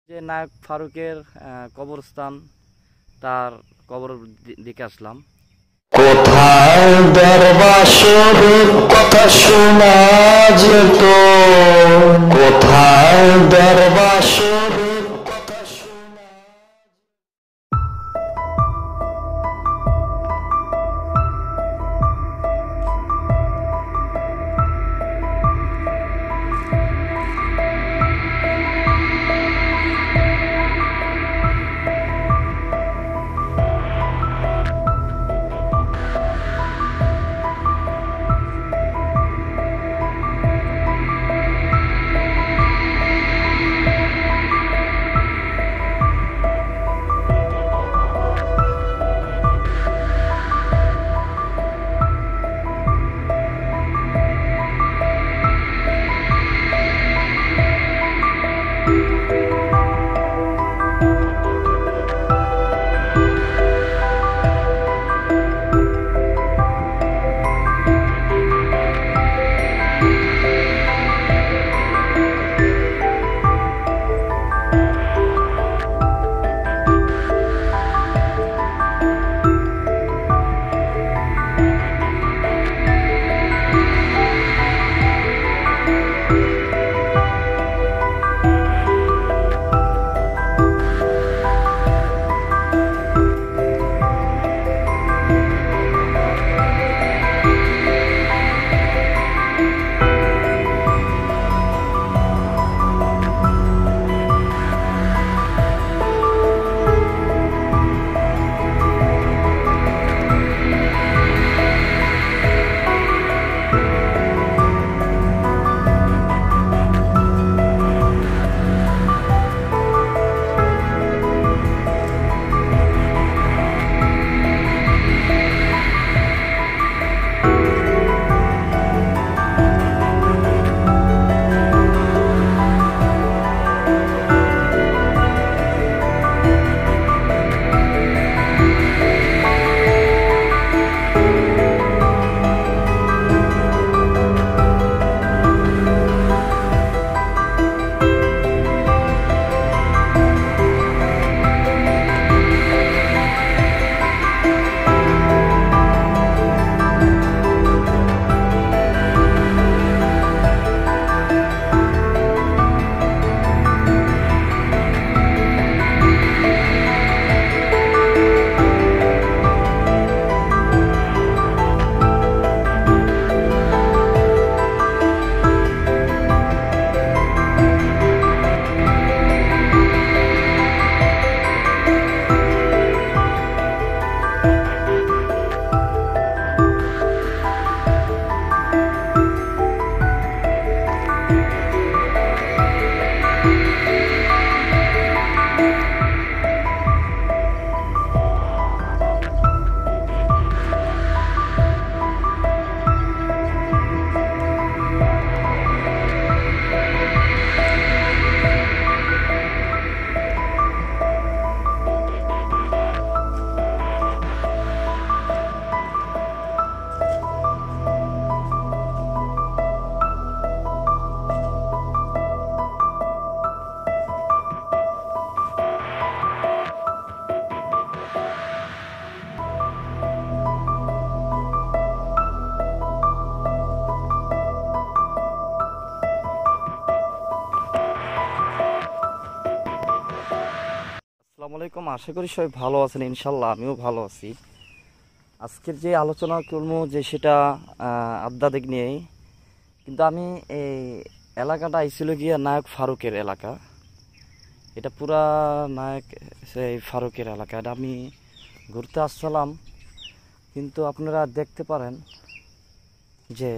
যে নায়ক ফারুকের কবরস্থান, তার কবর দিকে আসলাম। কোথায় দরবাসর কথা শোনা যেত, কোথায় দরবাসর কথা শোনা। আসসালামু আলাইকুম, আশা করি সবাই ভালো আছেন। ইনশাল্লাহ আমিও ভালো আছি। আজকের যে আলোচনা করবো যে সেটা আধ্যাত্মিক নিয়েই, কিন্তু আমি এই এলাকাটা আইছিল গিয়া নায়ক ফারুকের এলাকা। এটা পুরা নায়ক সেই ফারুকের এলাকা। এটা আমি ঘুরতে আসছিলাম, কিন্তু আপনারা দেখতে পারেন যে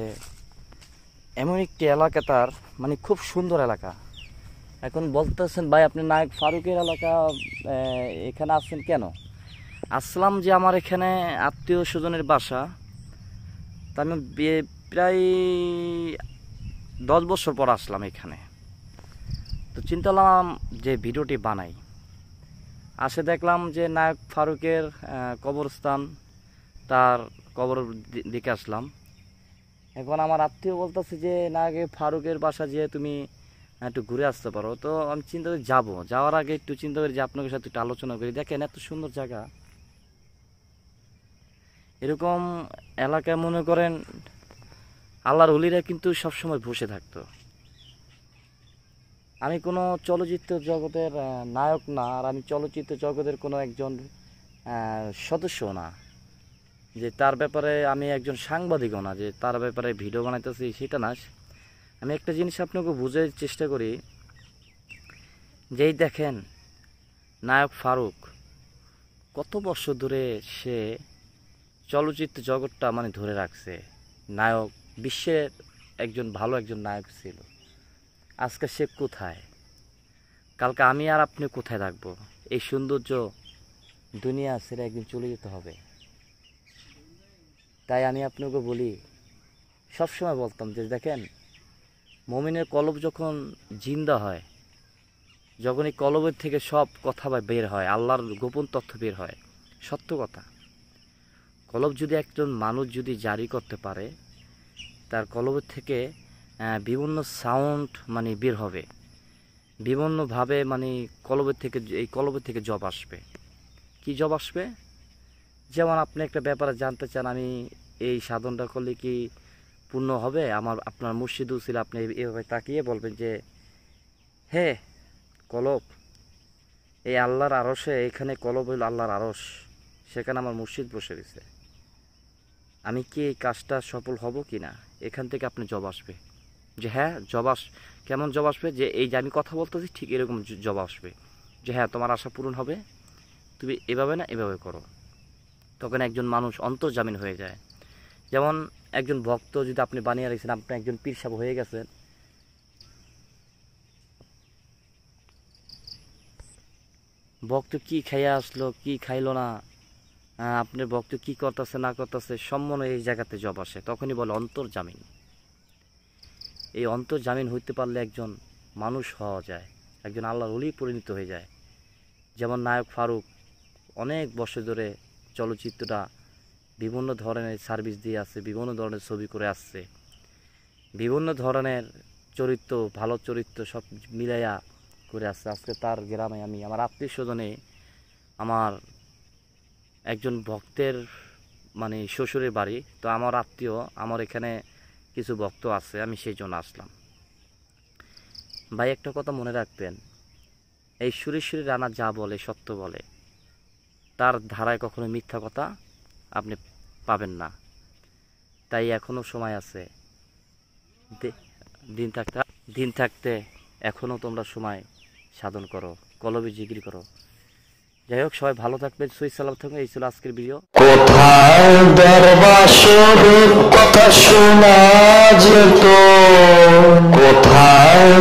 এমন একটি এলাকা, তার মানে খুব সুন্দর এলাকা। এখন বলতেছেন ভাই আপনি নায়ক ফারুকের এলাকা এখানে আসছেন কেন? আসলাম যে আমার এখানে আত্মীয় স্বজনের বাসা। তা আমি প্রায় 10 বছর পর আসলাম এখানে। তো চিন্তা করলাম যে ভিডিওটি বানাই। আসে দেখলাম যে নায়ক ফারুকের কবরস্থান, তার কবর দিকে আসলাম। এখন আমার আত্মীয় বলতেছে যে নায়ক ফারুকের বাসা যে তুমি একটু ঘুরে আসতে পারো। তো আমি চিন্তা করি যাবো, যাওয়ার আগে একটু চিন্তা করি যে আপনাদের সাথে একটু আলোচনা করি। দেখেন এত সুন্দর জায়গা, এরকম এলাকায় মনে করেন আল্লাহর ওলিরা কিন্তু সবসময় বসে থাকতো। আমি কোনো চলচ্চিত্র জগতের নায়ক না, আর আমি চলচ্চিত্র জগতের কোনো একজন সদস্য না, যে তার ব্যাপারে আমি একজন সাংবাদিকও না যে তার ব্যাপারে ভিডিও বানাইতেছি, সেটা না। আমি একটা জিনিস আপনাকে বোঝার চেষ্টা করি, যেই দেখেন নায়ক ফারুক কত বছর ধরে সে চলচ্চিত্র জগৎটা মানে ধরে রাখছে। নায়ক, বিশ্বের একজন ভালো একজন নায়ক ছিল। আজকে সে কোথায়, কালকে আমি আর আপনি কোথায় থাকবো? এই সৌন্দর্য দুনিয়া ছেড়ে একদিন চলে যেতে হবে। তাই আমি আপনাকে বলি, সবসময় বলতাম যে দেখেন, মুমিনের কলব যখন জিন্দা হয়, যখন এই কলবের থেকে সব কথা বের হয়, আল্লাহর গোপন তথ্য বের হয়, সত্য কথা। কলব যদি একজন মানুষ যদি জারি করতে পারে, তার কলবের থেকে বিভিন্ন সাউন্ড মানে বের হবে, বিভিন্নভাবে মানে এই কলবের থেকে জব আসবে। কি জব আসবে? যেমন আপনি একটা ব্যাপারে জানতে চান, আমি এই সাধনটা করলে কি পূর্ণ হবে? আপনার মুর্শিদ উসিলা আপনি এভাবে তাকিয়ে বলবেন যে হে কলব, এই আল্লাহর আরশে, এখানে কলব হইল আল্লাহর আরশ, সেখানে আমার মুর্শিদ বসে গেছে, আমি কি এই কাজটা সফল হব কি না? এখান থেকে আপনি জব আসবে যে হ্যাঁ, কেমন জব আসবে? যে এই যে আমি কথা বলতেছি ঠিক এরকম জব আসবে যে হ্যাঁ, তোমার আশা পূরণ হবে, তুমি এভাবে না এভাবে করো। তখন একজন মানুষ অন্তর্জামিন হয়ে যায়। যেমন একজন ভক্ত যদি আপনি বানিয়ে রেখেছেন, আপনি একজন পীর সাহেব হয়ে গেছেন, ভক্ত কি খাইয়া আসলো কি খাইলো না, আপনার ভক্ত কি করতেছে না করতেছে, সম্মনে এই জায়গাতে জব আসে। তখনই বলে অন্তর্জামিন। এই অন্তর্জামিন হইতে পারলে একজন মানুষ হওয়া যায়, একজন আল্লাহর ওলি পরিণত হয়ে যায়। যেমন নায়ক ফারুক অনেক বছর ধরে চলচ্চিত্রটা বিভিন্ন ধরনের সার্ভিস দিয়ে আসছে, বিভিন্ন ধরনের ছবি করে আসছে, বিভিন্ন ধরনের চরিত্র, ভালো চরিত্র সব মিলাইয়া করে আসছে। আজকে তার গ্রামে আমি, আমার আত্মীয় স্বজনে, আমার একজন ভক্তের মানে শ্বশুরের বাড়ি, তো আমার আত্মীয়, আমার এখানে কিছু ভক্ত আছে, আমি সেই জন্য আসলাম। ভাই একটা কথা মনে রাখবেন, এই সুরেশ্বরী রানা যা বলে সত্য বলে, তার ধারায় কখনো মিথ্যা কথা আপনি পাবেন না। তাই এখনো সময় আছে, দিন থাকতে এখনো তোমরা সময় সাধন করো, কলবে জিকির করো। যাই হোক, সবাই ভালো থাকবেন, সহিহ সালামত থাকবেন। এই ছিল আজকের ভিডিও। কোথায় দরবাসর কথা শোনা যেত, কোথায়